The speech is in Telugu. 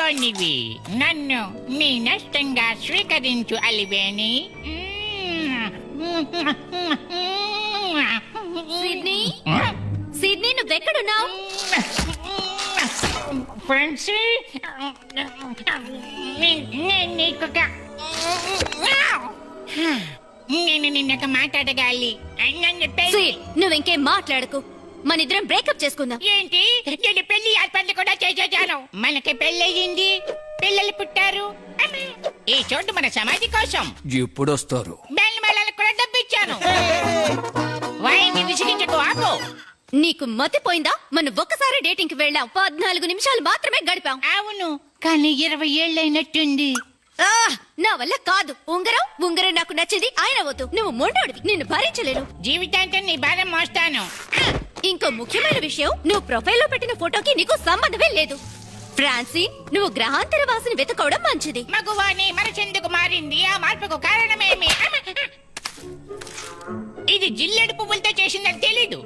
మంచివాణ్ణివి. నన్ను నీ నష్టంగా స్వీకరించు అలివేణి. సిడ్నీ సిడ్నీ నువ్వెక్కడున్నావు? ఫ్రెండ్స్, నేను నిన్నక మాట్లాడగాలి. నువ్వింకేం మాట్లాడకు, మనిద్దరం బ్రేకప్ చేసుకుందాం. ఏంటి? నేను పెళ్లి ఏర్పాట్లు కూడా చేసేసాను. మనకి పెళ్ళయింది, పిల్లలు పుట్టారు. ఈ చోటు మన సమాధి కోసం. ఎప్పుడొస్తారు? బెల్లం కూడా డబ్బిచ్చాను. వాయిని విసిగించకు, ఆపు. నీకు మతిపోయిందా? మనం ఒక్కసారి డేటింగ్ కి వెళ్ళాం, 14 నిమిషాలు మాత్రమే గడిపాం. అవును, కానీ 20 ఏళ్ళైనట్టుంది. నా వల్ల కాదు. ఉంగరం నాకు నచ్చింది, ఆయన వద్దు. నువ్వు మొండోడివి, నిన్ను భరించలేను. జీవితాంతం నీ భారం మోస్తాను. ఇంకో ముఖ్యమైన విషయం, నువ్వు ప్రొఫైల్లో పెట్టిన ఫోటోకి నీకు సంబంధమే లేదు. ఫ్రాన్సీ, నువ్వు గ్రహాంతర వాసిని వెతుకోవడం మంచిది. మగువాని మనసెందుకు మారింది? ఆ మార్పుకు కారణమేమి? ఇది జిల్లెడు పువ్వులతో చేసిందని తెలీదు.